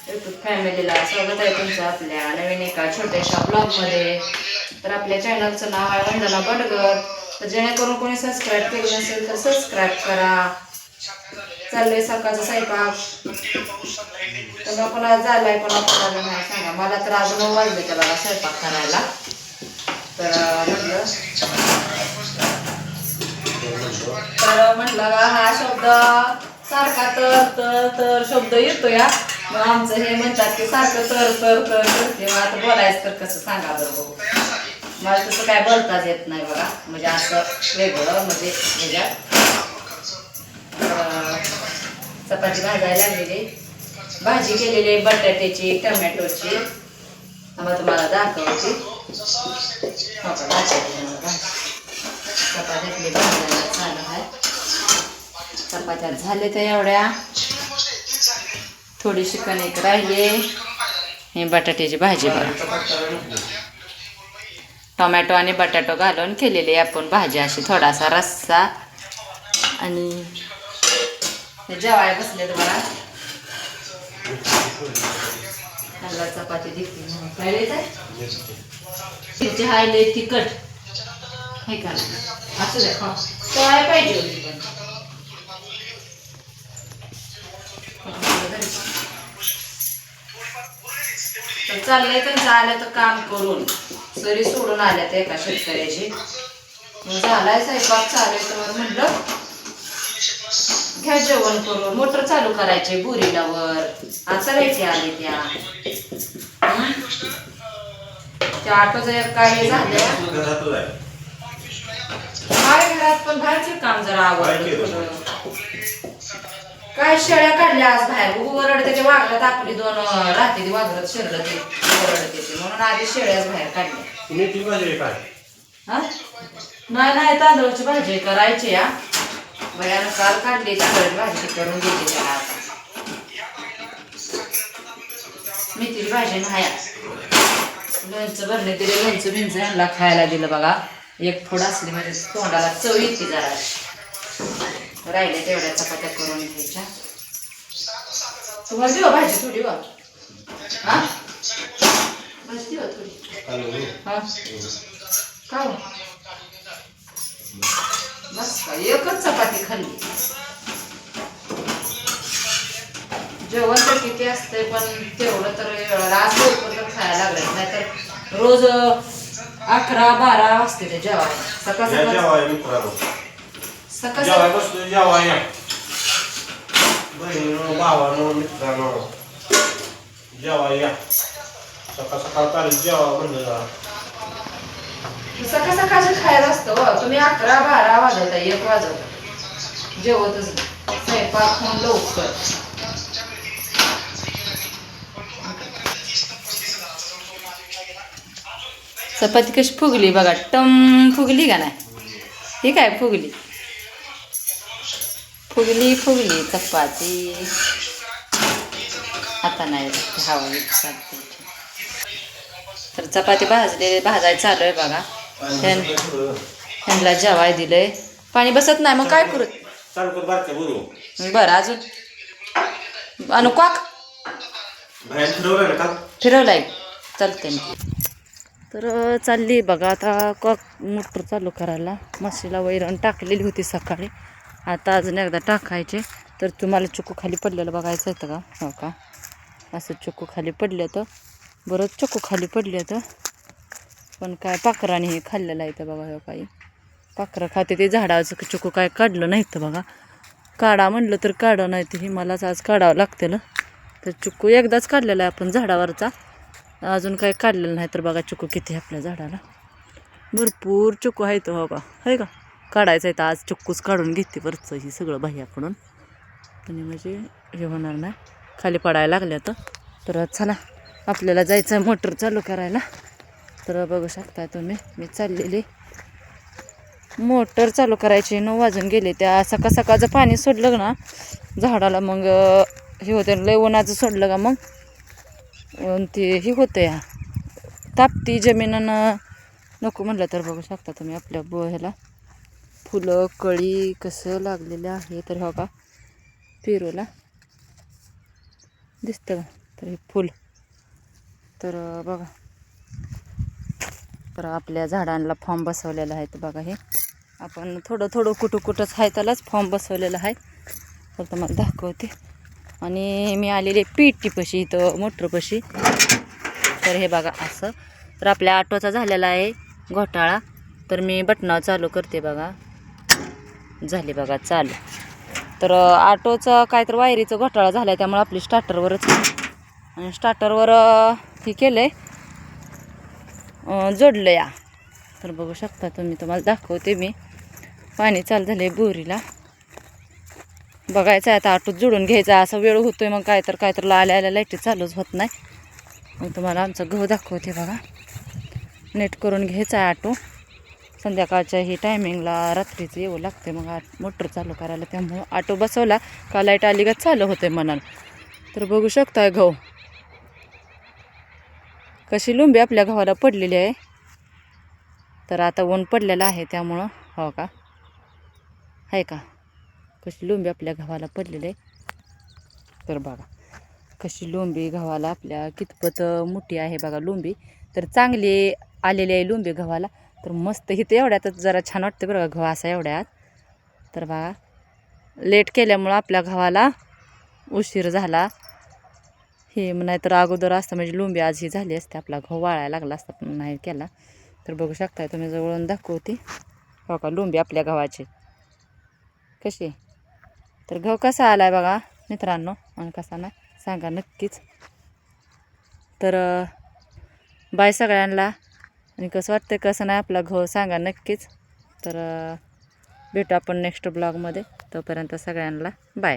YouTube फॅमिलीला स्वागत आहे तुमचं आपल्या नवीन एका छोट्याशा ब्लॉगमध्ये. तर आपल्या चॅनलचं नाव आहे वंदना बडगर. तर जेणेकरून कोणी सबस्क्राईब केलं नसेल तर सबस्क्राईब करा. चाललंय सकाळचा स्वयंपाक. तर कोणाला झालाय कोणाला नाही सांगा. मला तर आज 9 वाजले त्या बघा स्वयंपाक करायला. तर म्हटलं हा शब्द सारखा तर शब्द येतो या. मग आमचं हे म्हणतात की सारखं तर करते. मग आता बोलायचं तर कसं सांगा बरं. मला तसं काय बोलताच येत नाही बघा. म्हणजे असं वेगळं म्हणजे ह्याच्यात चपाती भाजायला लागलेली. भाजी केलेली बटाट्याची टमॅटोची. मग तुम्हाला दाखवते. चपात्यातली भाजायला चालू आहे. चपात्या झाले तर एवढ्या. थोडीशी कणिक राहिली. हे बटाट्याची भाजी बघा. टोमॅटो आणि बटाटो घालून केलेली आपण भाजी अशी थोडासा रस्सा. आणि जेवाय बसले तर बघा. मला चपाती दिसते काय तिची हाय लय तिखट हे का असं द्या काय पाहिजे होती पण चाललंय त्यांचं आलं तर काम करून सरी सोडून आल्या त्या एका शेतकऱ्याची. झालाय स्वयंपाक चालू तर म्हटलं घ्या जेवण करून. मोटर चालू करायचे बुरीलावर आता रेटी आले त्या ऑटोचं काय झालं काय घरात पण बाहेरचे काम जरा आवडलं. काय शेळ्या काढल्या आज बाहेर वरडते ते वागरात आपली 2 राहते ती वागरात शिरलं ते वरडते ते म्हणून आधी शेळ्याच बाहेर काढल्या. हा नाही तांदळाची भाजी करायची या भयानं काल काढली तांदळाची भाजी करून दिली त्याला. आता मेथीची भाजी नाही. लोणचं भरणे दिले. लोणचं बिंचं यांना खायला दिलं बघा. एक थोडं असली म्हणजे तोंडाला चव येते जरा. राहिले तेवढ्या चपात्या करून घ्यायच्या. तुम्हाला देऊ भाजी थोडी वा. हा भाजी देऊ थोडी. हा का बस का एकच चपाती खाल्ली. जेवण तर किती असते पण तेवढं तर आज लवकर तर खायला लागलं. नाहीतर रोज 11-12 वाजते ते जेवायला. सकाळ सकाळचं खायला असतं. तुम्ही 11-12 वाजवता 1 वाजवता जेवतच स्वयंपाक म्हणून लवकर. चपाती कशी फुगली बघा. टम फुगली का नाही. ही काय फुगली चपाती. आता नाही हवा तर चपाती भाजायला चालू आहे बघा. त्यांना जेवाय दिलंय. पाणी बसत नाही मग काय करू. बरं अजून अनु क्वाक फिरवलाय चालते. तर चालली बघा आता कॉक मोटर चालू करायला. म्हशीला वैरण टाकलेली होती सकाळी. आता अजून एकदा टाकायचे. तर तुम्हाला चुकू खाली पडलेलं बघायचं होतं का. हो का असं चुकू खाली पडलं तर बरंच चुकू खाली पडले तर पण काय पाखराने हे खाल्लेलं आहे तर बघा. हो काही पाखरं खाते ते झाडाचं चुकू काय काढलं नाही तर बघा. काढा म्हणलं तर काढा नाही तर हे मलाच आज काढावं लागतं. तर चुकू एकदाच काढलेला आहे आपण झाडावरचा. अजून काही काढलेलं नाही तर बघा चुकू किती आपल्या झाडाला. भरपूर चुकू आहे तो बघा. आहे का काढायचं आहे तर आज चुकूच काढून घेते वरचं ही सगळं बाह्याकडून. पण म्हणजे हे होणार नाही खाली पडायला लागल्या तर चला आपल्याला जायचं आहे मोटर चालू करायला. तर बघू शकता तुम्ही मी चाललेली मोटर चालू करायची. 9 वाजून गेले. त्या सकाळचं पाणी सोडलं ना झाडाला मग हे होतं. लय उन्हाचं सोडलं का मग ते हे होतं या तापती जमिनीनं नको म्हणलं. तर बघू शकता तुम्ही आपल्या ह्याला फुलं कळी कसं लागलेलं आहे. तर हो का पेरूला दिसतं का तर हे फुल तर बघा. तर आपल्या झाडांना फॉर्म बसवलेला आहे. तर बघा हे आपण थोडं थोडं कुठंच आहे त्यालाच फॉर्म बसवलेला आहे. तर तुम्हाला दाखवते. आणि मी आलेले पेटीपाशी इथं मोटरपाशी. तर हे बघा असं. तर आपल्या ऑटोचा झालेला आहे घोटाळा. तर मी बटनावर चालू करते बघा. झाले बघा चालू. तर ऑटोचा काय तर वायरीचा घोटाळा झाला आहे त्यामुळे आपली स्टार्टरवरच आणि स्टार्टरवर हे केलं आहे जोडलं या. तर बघू शकता तुम्ही. तुम्हाला दाखवते मी. पाणी चालू झालं आहे बोरीला. बघायचं आहे आता ऑटोत जोडून घ्यायचा. असा वेळ होतो आहे मग काय तर आल्या लाईटी चालूच होत नाही. मग तुम्हाला आमचा गहू दाखवते बघा. नेट करून घ्यायचा आहे ऑटो. संध्याकाळच्या ही टायमिंगला रात्रीचं येऊ लागते मग मोटर चालू करायला. त्यामुळं ऑटो बसवला का लाईट आली का चालू होते म्हणाल. तर बघू शकताय गहू कशी लुंबी आपल्या गव्हाला पडलेली आहे. तर आता ऊन पडलेलं आहे त्यामुळं हो का आहे का कशी लुंबी आपल्या गव्हाला पडलेली आहे. तर बघा कशी लुंबी गव्हाला आपल्या कितपत मोठी आहे बघा लुंबी. तर चांगली आलेली आहे लुंबी गव्हाला. तर मस्त इथं एवढ्यातच जरा छान वाटते बरं का गव्हा असा एवढ्यात. तर बघा लेट केल्यामुळं आपल्या गव्हाला उशीर झाला. हे नाही तर अगोदर असतं म्हणजे लुंबी आज ही झाली असते. आपला गहू वाळायला लागला असता पण नाही केला. तर बघू शकताय तुम्ही जवळून दाखवते हो का लुंबी आपल्या गव्हाची कशी. तर गहू कसा आला आहे बघा मित्रांनो आणि कसा नाही सांगा नक्कीच. तर बाय सगळ्यांना. आणि कसं वाटतं कसं नाही आपला गहू सांगा नक्कीच. तर भेटू आपण नेक्स्ट ब्लॉगमध्ये. तोपर्यंत सगळ्यांना बाय.